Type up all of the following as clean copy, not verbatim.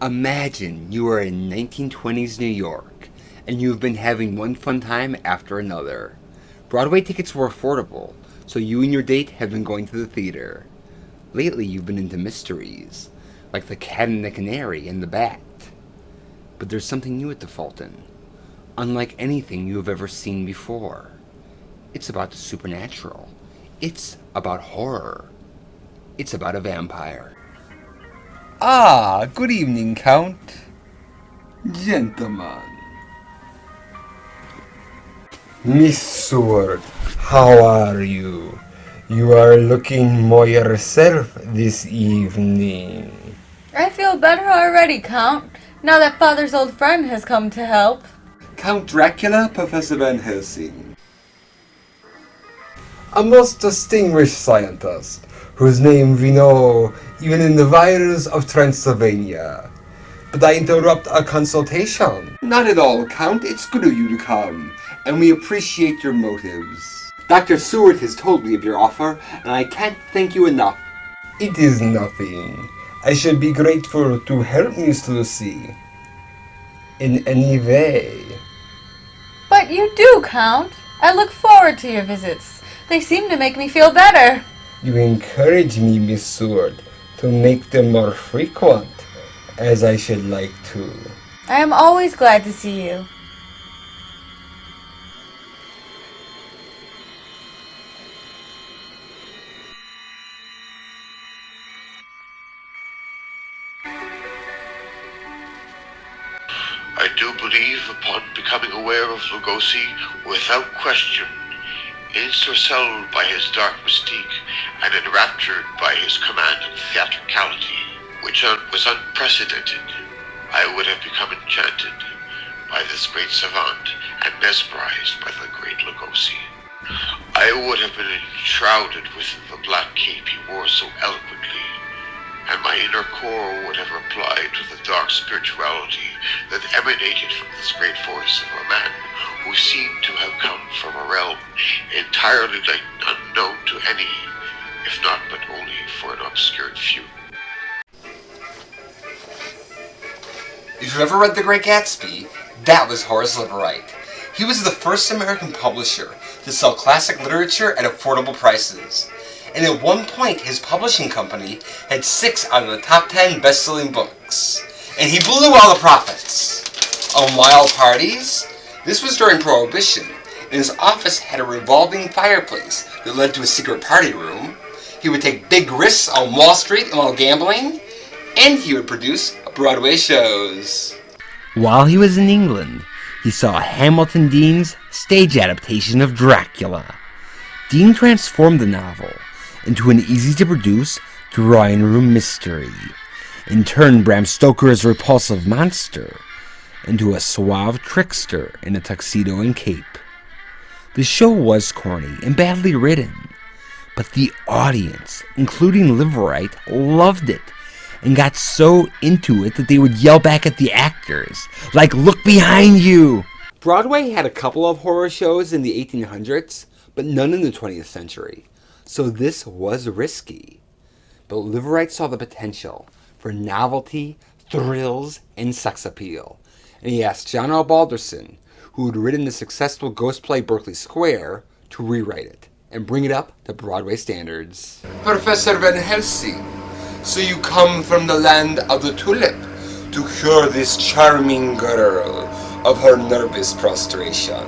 Imagine you are in 1920s New York, and you've been having one fun time after another. Broadway tickets were affordable, so you and your date have been going to the theater. Lately you've been into mysteries, like The Cat and the Canary and The Bat. But there's something new at the Fulton, unlike anything you have ever seen before. It's about the supernatural. It's about horror. It's about a vampire. Ah, good evening, Count. Gentlemen. Miss Sword, how are you? You are looking more yourself this evening. I feel better already, Count, now that Father's old friend has come to help. Count Dracula, Professor Van Helsing. A most distinguished scientist, whose name we know even in the wilds of Transylvania. But I interrupt our consultation. Not at all, Count. It's good of you to come, and we appreciate your motives. Dr. Seward has told me of your offer, and I can't thank you enough. It is nothing. I should be grateful to help Miss Lucy. In any way. But you do, Count. I look forward to your visits. They seem to make me feel better. You encourage me, Miss Seward, to make them more frequent, as I should like to. I am always glad to see you. I do believe, upon becoming aware of Lugosi, without question, ensorcelled by his dark mystique and enraptured by his command and theatricality, which was unprecedented, I would have become enchanted by this great savant and mesmerized by the great Lugosi. I would have been enshrouded with the black cape he wore so eloquently, and my inner core would have replied to the dark spirituality that emanated from this great voice of a man who seemed to have come from a realm entirely unknown to any, if not but only for an obscured few. If you've ever read The Great Gatsby, that was Horace Liverite. He was the first American publisher to sell classic literature at affordable prices. And at one point, his publishing company had 6 out of the top 10 best-selling books. And he blew all the profits. On wild parties, this was during Prohibition, and his office had a revolving fireplace that led to a secret party room. He would take big risks on Wall Street while gambling, and he would produce Broadway shows. While he was in England, he saw Hamilton Dean's stage adaptation of Dracula. Dean transformed the novel into an easy-to-produce drawing room mystery, and turned Bram Stoker's repulsive monster into a suave trickster in a tuxedo and cape. The show was corny and badly written, but the audience, including Liverite, loved it and got so into it that they would yell back at the actors, like, "Look behind you!" Broadway had a couple of horror shows in the 1800s, but none in the 20th century, so this was risky. But Liverite saw the potential for novelty, thrills, and sex appeal, and he asked John L. Balderson, who had written the successful ghost play Berkeley Square, to rewrite it and bring it up to Broadway standards. Professor Van Helsing, so you come from the land of the tulip to cure this charming girl of her nervous prostration.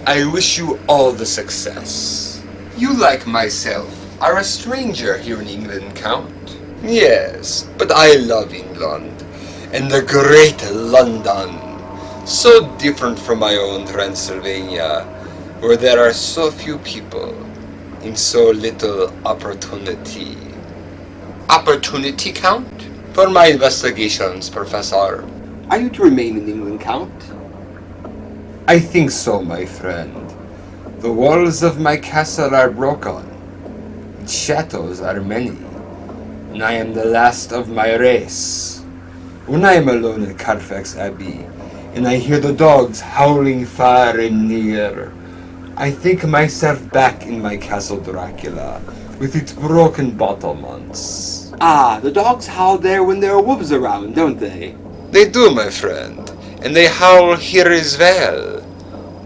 I wish you all the success. You, like myself, are a stranger here in England, Count. Yes, but I love England, and the great London. So different from my own Transylvania, where there are so few people and so little opportunity. Opportunity, Count? For my investigations, Professor. Are you to remain in England, Count? I think so, my friend. The walls of my castle are broken. Its shadows are many, and I am the last of my race. When I am alone at Carfax Abbey, and I hear the dogs howling far and near, I think myself back in my castle Dracula, with its broken battlements. Ah, the dogs howl there when there are wolves around, don't they? They do, my friend, and they howl here as well,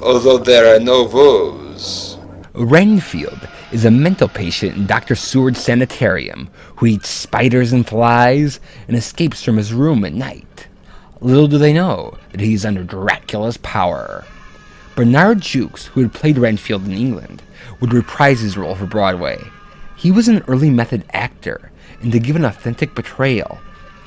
although there are no wolves. Renfield is a mental patient in Dr. Seward's sanitarium who eats spiders and flies and escapes from his room at night. Little do they know that he is under Dracula's power. Bernard Jukes, who had played Renfield in England, would reprise his role for Broadway. He was an early method actor, and to give an authentic portrayal,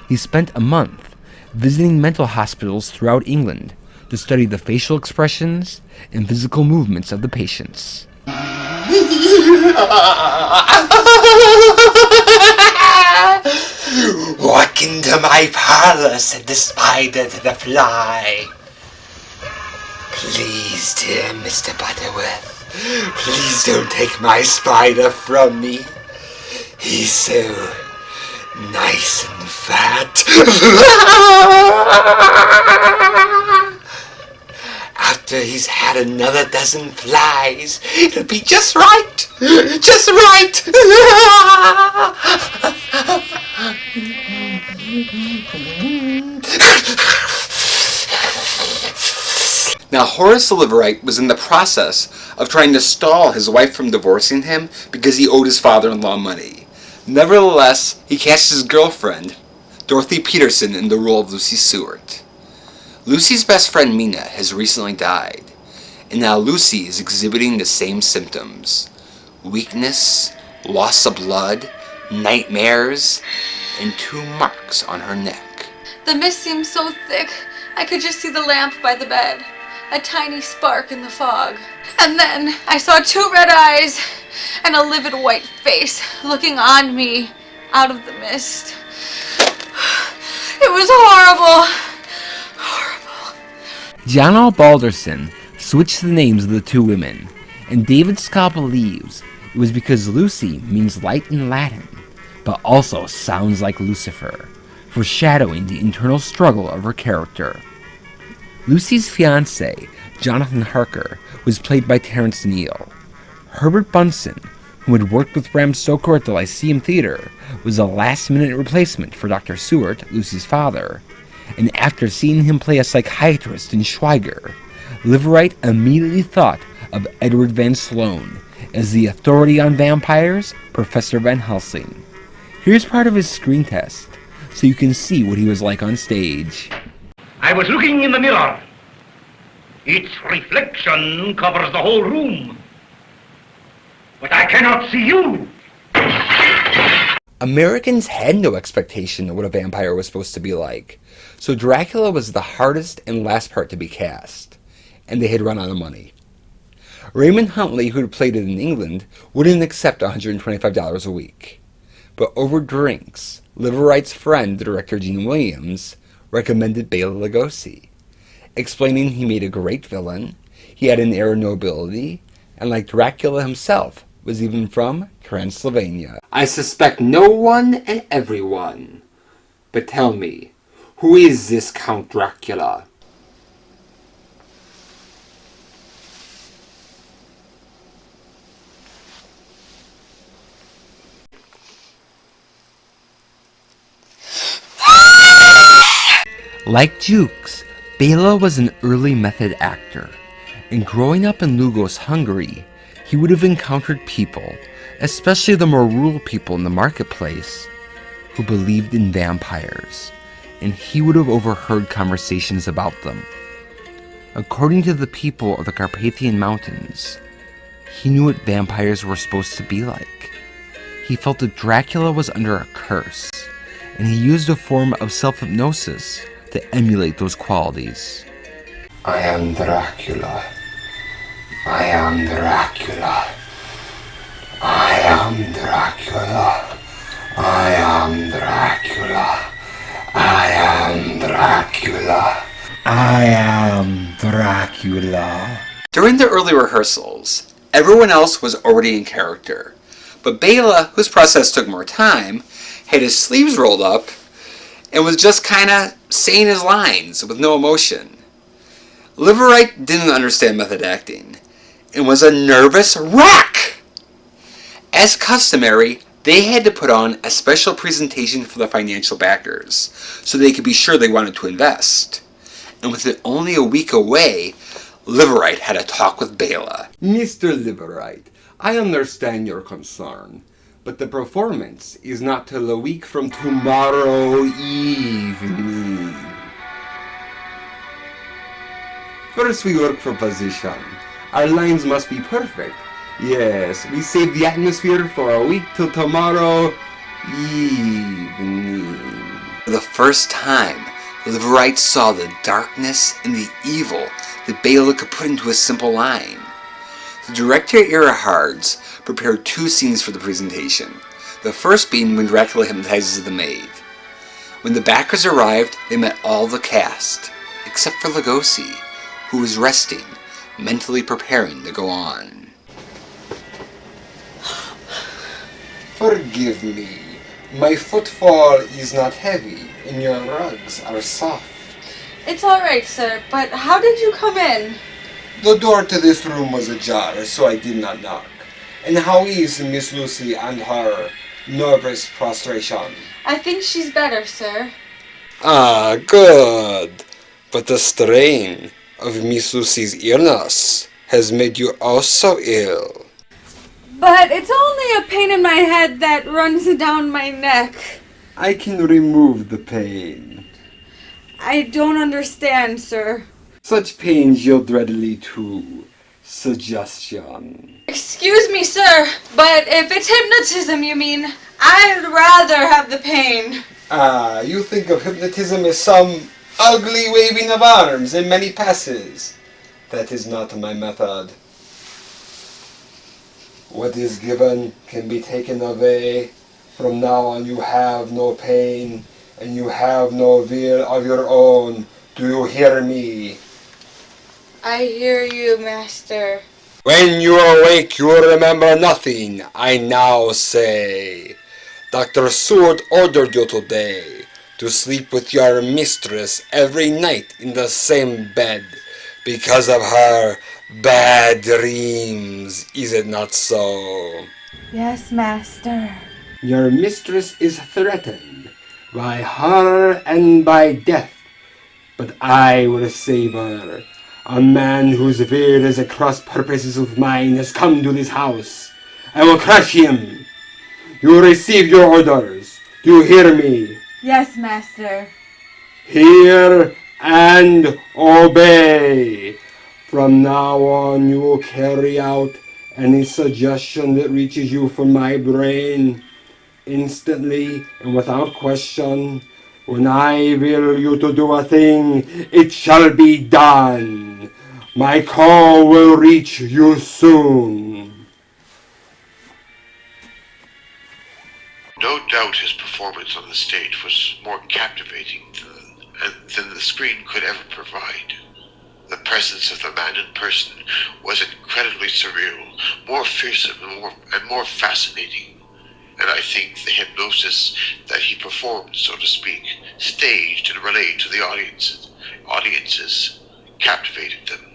he spent a month visiting mental hospitals throughout England to study the facial expressions and physical movements of the patients. Walk into my parlor, said the spider to the fly. Please, dear Mr. Butterworth, please don't take my spider from me. He's so nice and fat. After he's had another dozen flies, it'll be just right. Just right. Now, Horace Liverite was in the process of trying to stall his wife from divorcing him because he owed his father-in-law money. Nevertheless, he cast his girlfriend, Dorothy Peterson, in the role of Lucy Seward. Lucy's best friend Mina has recently died, and now Lucy is exhibiting the same symptoms: weakness, loss of blood, nightmares, and 2 marks on her neck. The mist seemed so thick, I could just see the lamp by the bed, a tiny spark in the fog. And then I saw 2 red eyes and a livid white face looking on me out of the mist. It was horrible. John L. Balderson switched the names of the 2 women, and David Scott believes it was because Lucy means light in Latin, but also sounds like Lucifer, foreshadowing the internal struggle of her character. Lucy's fiancé, Jonathan Harker, was played by Terrence Neal. Herbert Bunsen, who had worked with Bram Stoker at the Lyceum Theatre, was a last-minute replacement for Dr. Seward, Lucy's father, and after seeing him play a psychiatrist in Schweiger, Liverite immediately thought of Edward Van Sloan as the authority on vampires, Professor Van Helsing. Here's part of his screen test, so you can see what he was like on stage. I was looking in the mirror. Its reflection covers the whole room. But I cannot see you. Americans had no expectation of what a vampire was supposed to be like, so Dracula was the hardest and last part to be cast, and they had run out of money. Raymond Huntley, who had played it in England, wouldn't accept $125 a week. But over drinks, Liverite's friend, the director Gene Williams, recommended Bela Lugosi, explaining he made a great villain, he had an air of nobility, and like Dracula himself, was even from Transylvania. I suspect no one and everyone. But tell me, who is this Count Dracula? Like Jukes, Bela was an early method actor, and growing up in Lugos, Hungary, he would have encountered people, especially the more rural people in the marketplace, who believed in vampires, and he would have overheard conversations about them. According to the people of the Carpathian Mountains, he knew what vampires were supposed to be like. He felt that Dracula was under a curse, and he used a form of self-hypnosis to emulate those qualities. I am Dracula. I am Dracula. I am Dracula. I am Dracula. I am Dracula. I am Dracula. During the early rehearsals, everyone else was already in character, but Bela, whose process took more time, had his sleeves rolled up and was just kinda saying his lines with no emotion. Liverite didn't understand method acting and was a nervous wreck. As customary, They had to put on a special presentation for the financial backers, so they could be sure they wanted to invest. And with it only a week away, Liverite had a talk with Bela. Mr. Liverite, I understand your concern, but the performance is not till a week from tomorrow evening. First we work for position. Our lines must be perfect. Yes, we save the atmosphere for a week till tomorrow evening. For the first time, Liverite saw the darkness and the evil that Bela could put into a simple line. The director Earhards prepared 2 scenes for the presentation. The first being when Dracula hypnotizes the maid. When the backers arrived, they met all the cast, except for Lugosi, who was resting, mentally preparing to go on. Forgive me. My footfall is not heavy, and your rugs are soft. It's all right, sir, but how did you come in? The door to this room was ajar, so I did not knock. And how is Miss Lucy and her nervous prostration? I think she's better, sir. Ah, good. But the strain of Miss Lucy's illness has made you also ill. But it's only a pain in my head that runs down my neck. I can remove the pain. I don't understand, sir. Such pains yield readily to suggestion. Excuse me, sir, but if it's hypnotism you mean, I'd rather have the pain. Ah, you think of hypnotism as some ugly waving of arms and many passes. That is not my method. What is given can be taken away. From now on you have no pain, and you have no will of your own. Do you hear me? I hear you, master. When you awake, you will remember nothing, I now say. Dr. Seward ordered you today to sleep with your mistress every night in the same bed because of her bad dreams, is it not so? Yes, master. Your mistress is threatened by her and by death, but I will save her. A man whose will is at cross purposes with mine has come to this house. I will crush him. You will receive your orders. Do you hear me? Yes, master. Hear and obey. From now on, you will carry out any suggestion that reaches you from my brain instantly and without question. When I will you to do a thing, it shall be done. My call will reach you soon. No doubt his performance on the stage was more captivating than the screen could ever provide. The presence of the man in person was incredibly surreal, more fearsome and more fascinating. And I think the hypnosis that he performed, so to speak, staged and relayed to the audiences captivated them.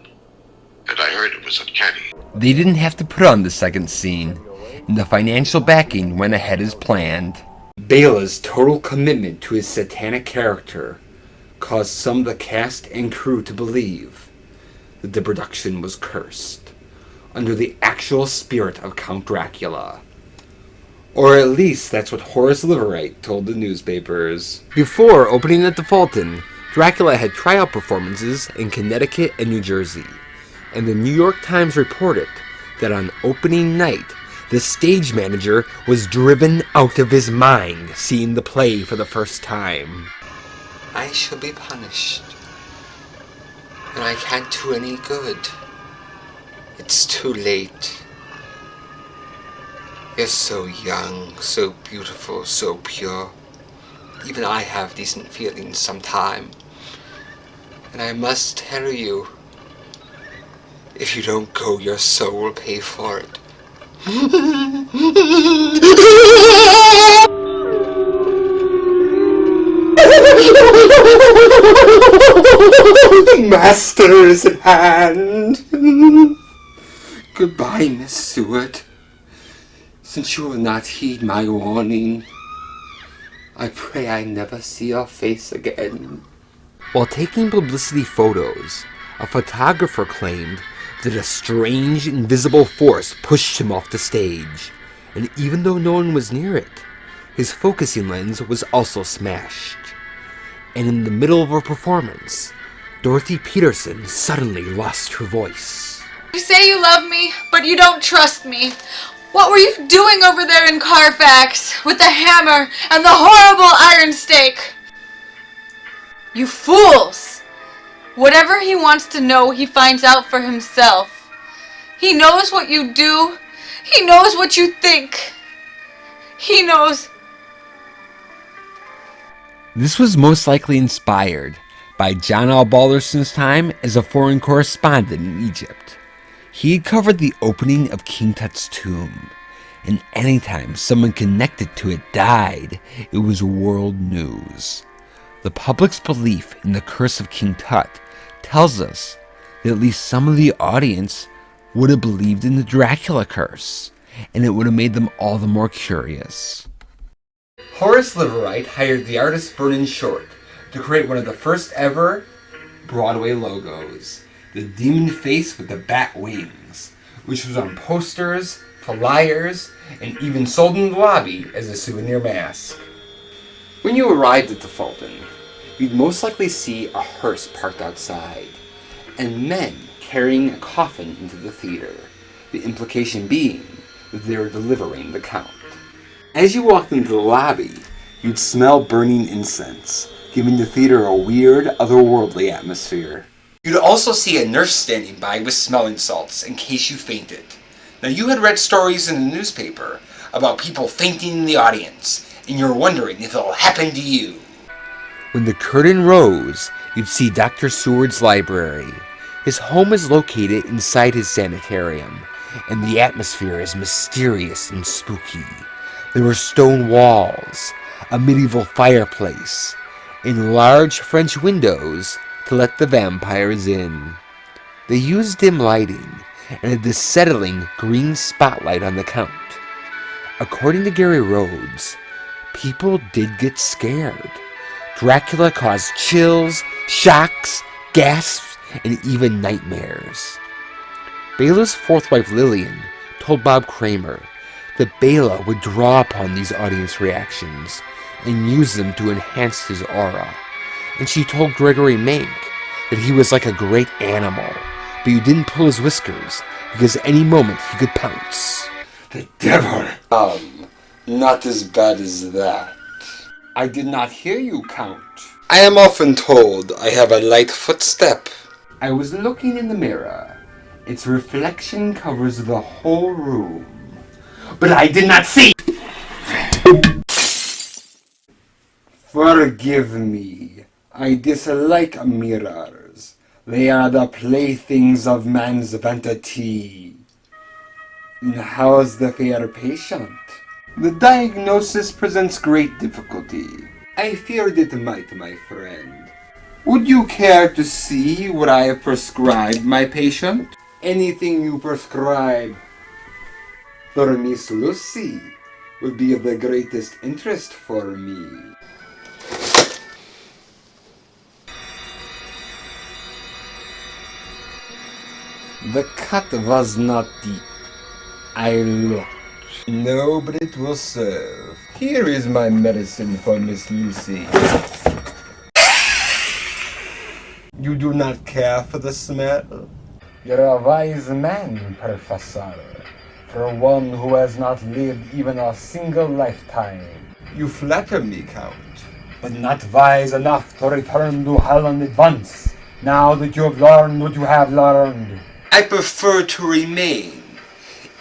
And I heard it was uncanny. They didn't have to put on the second scene, and the financial backing went ahead as planned. Bela's total commitment to his satanic character caused some of the cast and crew to believe that the production was cursed under the actual spirit of Count Dracula. Or at least that's what Horace Liverite told the newspapers. Before opening at the Fulton, Dracula had tryout performances in Connecticut and New Jersey, and the New York Times reported that on opening night, the stage manager was driven out of his mind seeing the play for the first time. I shall be punished, and I can't do any good. It's too late. You're so young, so beautiful, so pure. Even I have decent feelings sometime. And I must tell you, if you don't go, your soul will pay for it. The master is at hand. Goodbye, Miss Seward. since you will not heed my warning, I pray I never see your face again. While taking publicity photos, a photographer claimed that a strange, invisible force pushed him off the stage, and even though no one was near it, his focusing lens was also smashed. And in the middle of a performance, Dorothy Peterson suddenly lost her voice. You say you love me, but you don't trust me. What were you doing over there in Carfax with the hammer and the horrible iron stake? You fools! Whatever he wants to know, he finds out for himself. He knows what you do. He knows what you think. He knows. This was most likely inspired by John L. Balderson's time as a foreign correspondent in Egypt. He had covered the opening of King Tut's tomb, and anytime someone connected to it died, it was world news. The public's belief in the curse of King Tut tells us that at least some of the audience would have believed in the Dracula curse, and it would have made them all the more curious. Horace Liverite hired the artist Vernon Short to create one of the first ever Broadway logos, the demon face with the bat wings, which was on posters, flyers, and even sold in the lobby as a souvenir mask. When you arrived at the Fulton, you'd most likely see a hearse parked outside, and men carrying a coffin into the theater, the implication being that they were delivering the count. As you walked into the lobby, you'd smell burning incense, giving the theater a weird, otherworldly atmosphere. You'd also see a nurse standing by with smelling salts in case you fainted. Now, you had read stories in the newspaper about people fainting in the audience, and you're wondering if it'll happen to you. When the curtain rose, you'd see Dr. Seward's library. His home is located inside his sanitarium, and the atmosphere is mysterious and spooky. There were stone walls, a medieval fireplace, and large French windows to let the vampires in. They used dim lighting and a desettling green spotlight on the count. According to Gary Rhodes, people did get scared. Dracula caused chills, shocks, gasps, and even nightmares. Bela's fourth wife Lillian told Bob Kramer that Bela would draw upon these audience reactions and use them to enhance his aura. And she told Gregory Mank that he was like a great animal, but you didn't pull his whiskers because any moment he could pounce. The devil! Not as bad as that. I did not hear you, Count. I am often told I have a light footstep. I was looking in the mirror. Its reflection covers the whole room. But I did not see! Forgive me. I dislike mirrors. They are the playthings of man's vanity. And how's the fair patient? The diagnosis presents great difficulty. I feared it might, my friend. Would you care to see what I have prescribed my patient? Anything you prescribe for Miss Lucy would be of the greatest interest for me. The cut was not deep. I looked. No, but it will serve. Here is my medicine for Miss Lucy. You do not care for the smell? You're a wise man, Professor. For one who has not lived even a single lifetime. You flatter me, Count. But not wise enough to return to hell in advance, now that you have learned what you have learned. I prefer to remain,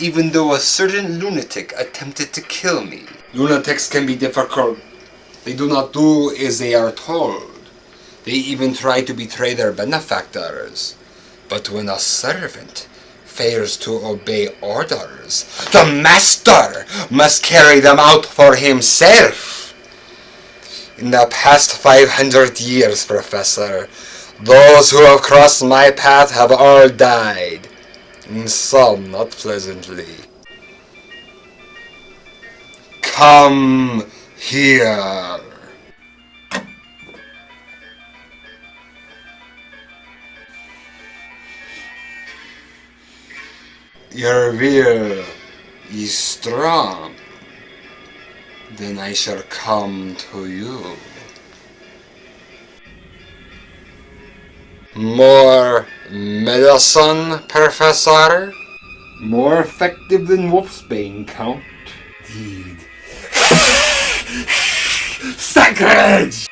even though a certain lunatic attempted to kill me. Lunatics can be difficult. They do not do as they are told. They even try to betray their benefactors. But when a servant fails to obey orders, the master must carry them out for himself. In the past 500 years, Professor, those who have crossed my path have all died, and some not pleasantly. Come here. Your will is strong. Then I shall come to you. More medicine, Professor? More effective than wolfsbane, Count. Indeed. Sacrilege!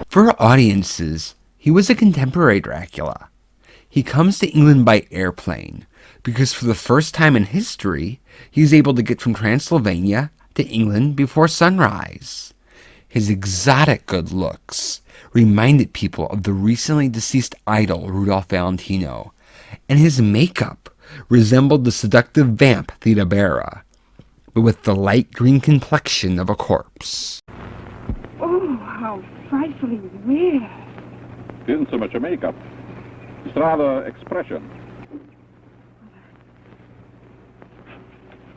For audiences, he was a contemporary Dracula. He comes to England by airplane because for the first time in history, he was able to get from Transylvania to England before sunrise. His exotic good looks reminded people of the recently deceased idol Rudolph Valentino, and his makeup resembled the seductive vamp Theda Bara, but with the light green complexion of a corpse. Oh, how frightfully weird. It isn't so much a makeup. It's rather expression.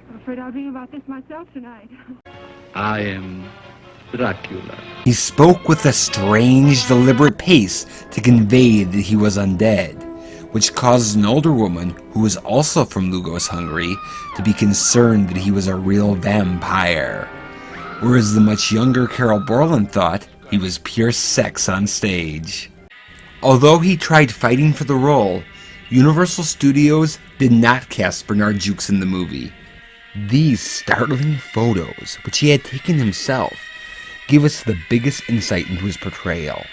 I'm afraid I'll dream about this myself tonight. I am Dracula. He spoke with a strange, deliberate pace to convey that he was undead, which caused an older woman, who was also from Lugos, Hungary, to be concerned that he was a real vampire, whereas the much younger Carol Borland thought he was pure sex on stage. Although he tried fighting for the role, Universal Studios did not cast Bernard Jukes in the movie. These startling photos, which he had taken himself, give us the biggest insight into his portrayal.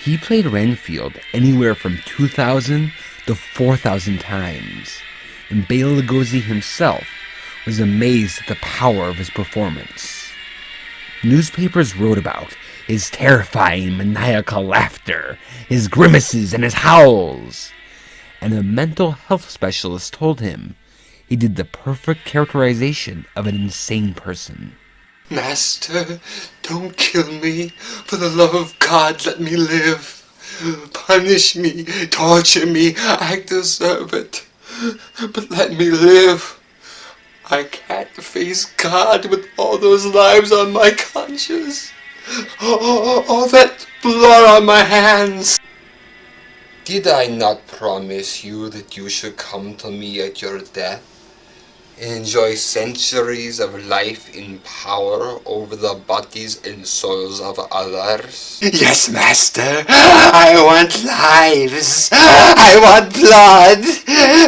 He played Renfield anywhere from 2,000 to 4,000 times, and Bela Lugosi himself was amazed at the power of his performance. Newspapers wrote about his terrifying maniacal laughter, his grimaces, and his howls, and a mental health specialist told him he did the perfect characterization of an insane person. Master, don't kill me. For the love of God, let me live. Punish me, torture me, I deserve it. But let me live. I can't face God with all those lives on my conscience. All that blood on my hands. Did I not promise you that you should come to me at your death and enjoy centuries of life in power over the bodies and souls of others? Yes, Master. I want lives. I want blood.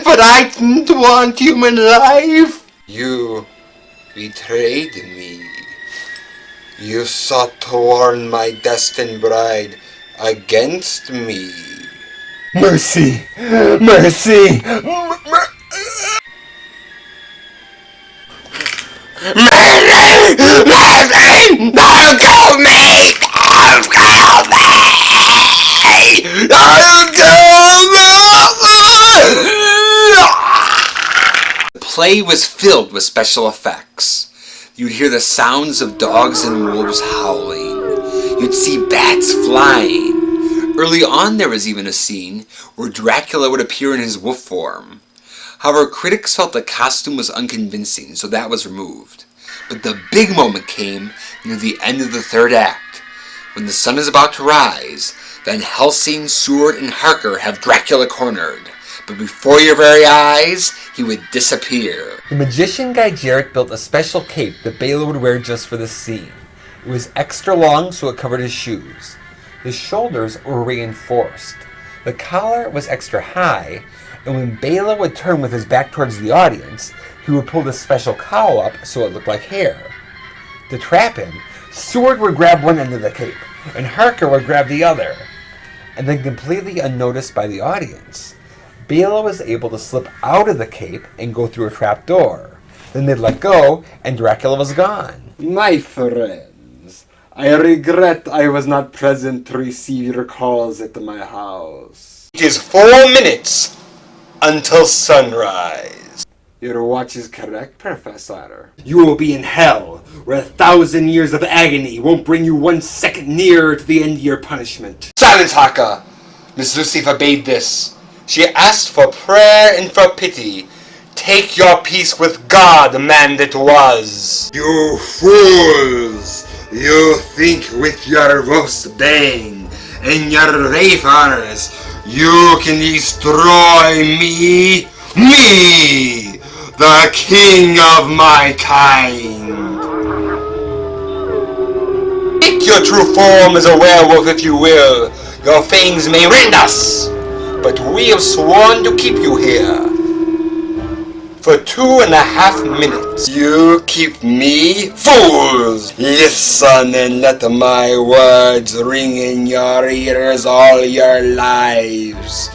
But I didn't want human life. You betrayed me. You sought to warn my destined bride against me. Mercy! Mercy! Mercy! Mercy! Don't kill me! Don't kill me! Don't kill me! The play was filled with special effects. You'd hear the sounds of dogs and wolves howling. You'd see bats flying. Early on there was even a scene where Dracula would appear in his wolf form. However, critics felt the costume was unconvincing, so that was removed. But the big moment came near the end of the third act. When the sun is about to rise, then Helsing, Seward, and Harker have Dracula cornered. But before your very eyes, he would disappear. The magician Guy Jarrett built a special cape that Bela would wear just for this scene. It was extra long so it covered his shoes. The shoulders were reinforced. The collar was extra high, and when Bela would turn with his back towards the audience, he would pull this special cowl up so it looked like hair. To trap him, Seward would grab one end of the cape, and Harker would grab the other. And then completely unnoticed by the audience, Bela was able to slip out of the cape and go through a trap door. Then they'd let go, and Dracula was gone. My friends, I regret I was not present to receive your calls at my house. It is 4 minutes until sunrise. Your watch is correct, Professor. You will be in hell, where 1,000 years of agony won't bring you 1 second nearer to the end of your punishment. Silence, Haka! Miss Lucy forbade this. She asked for prayer and for pity. Take your peace with God, man that was. You fools! You think with your roast bane and your wafers you can destroy me? Me! The king of my kind! Take your true form as a werewolf if you will. Your fangs may rend us, but we have sworn to keep you here for 2.5 minutes. You keep me? Fools! Listen and let my words ring in your ears all your lives,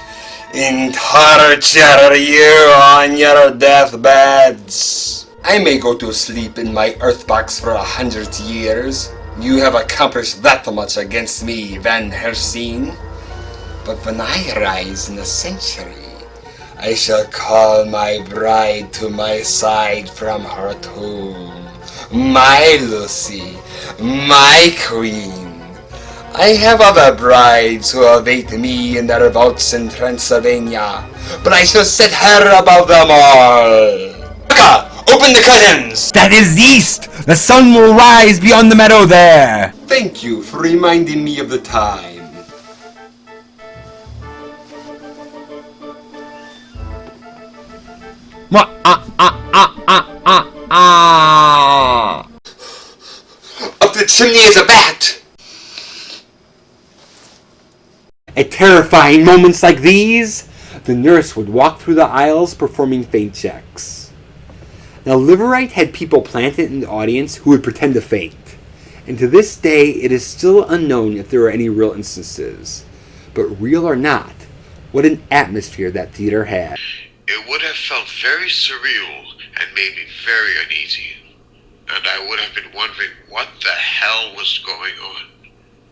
and torture you on your deathbeds. I may go to sleep in my earthbox for 100 years. You have accomplished that much against me, Van Helsing. But when I rise in a century, I shall call my bride to my side from her tomb. My Lucy, my queen. I have other brides who await me in their vaults in Transylvania, but I shall set her above them all. Haka, open the curtains! That is east! The sun will rise beyond the meadow there! Thank you for reminding me of the time. Up the chimney is a bat! At terrifying moments like these, the nurse would walk through the aisles performing faint checks. Now, Liverite had people planted in the audience who would pretend to faint, and to this day it is still unknown if there are any real instances. But real or not, what an atmosphere that theater had. It would have felt very surreal and made me very uneasy, and I would have been wondering what the hell was going on.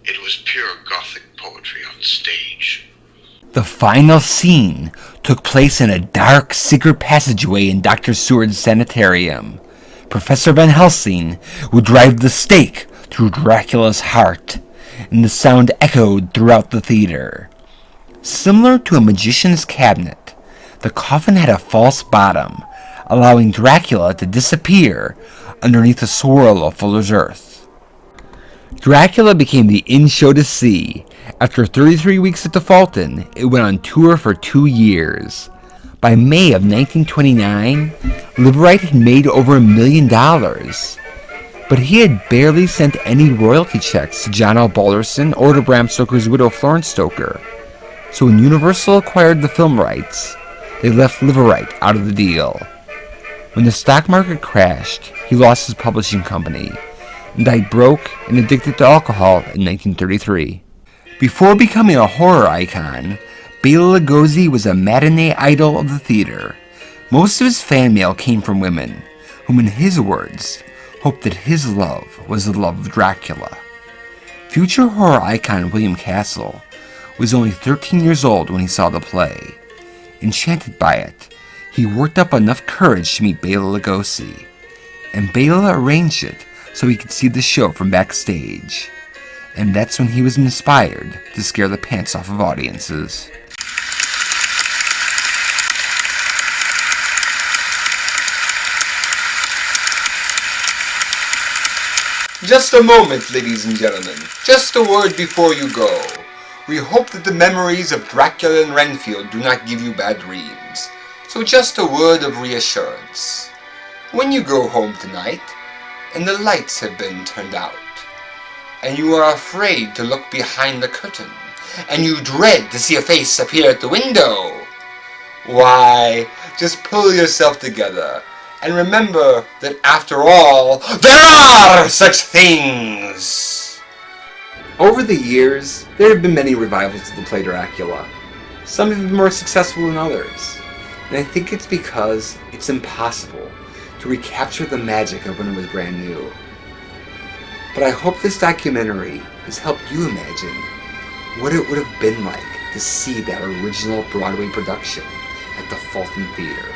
It was pure Gothic poetry on stage. The final scene took place in a dark, secret passageway in Dr. Seward's sanitarium. Professor Van Helsing would drive the stake through Dracula's heart, and the sound echoed throughout the theater. Similar to a magician's cabinet, the coffin had a false bottom, allowing Dracula to disappear underneath a swirl of Fuller's Earth. Dracula became the in-show to see. After 33 weeks at the Fulton, it went on tour for 2 years. By May of 1929, Liverite had made over $1 million. But he had barely sent any royalty checks to John L. Balderson or to Bram Stoker's widow Florence Stoker. So when Universal acquired the film rights, they left Liverite out of the deal. When the stock market crashed, he lost his publishing company and died broke and addicted to alcohol in 1933. Before becoming a horror icon, Bela Lugosi was a matinee idol of the theater. Most of his fan mail came from women, whom in his words, hoped that his love was the love of Dracula. Future horror icon William Castle was only 13 years old when he saw the play. Enchanted by it, he worked up enough courage to meet Bela Lugosi, and Bela arranged it so he could see the show from backstage. And that's when he was inspired to scare the pants off of audiences. Just a moment, ladies and gentlemen. Just a word before you go. We hope that the memories of Dracula and Renfield do not give you bad dreams. So just a word of reassurance. When you go home tonight, and the lights have been turned out, and you are afraid to look behind the curtain, and you dread to see a face appear at the window, why, just pull yourself together, and remember that after all, there are such things! Over the years, there have been many revivals of the play Dracula. Some have been more successful than others, and I think it's because it's impossible to recapture the magic of when it was brand new. But I hope this documentary has helped you imagine what it would have been like to see that original Broadway production at the Fulton Theater.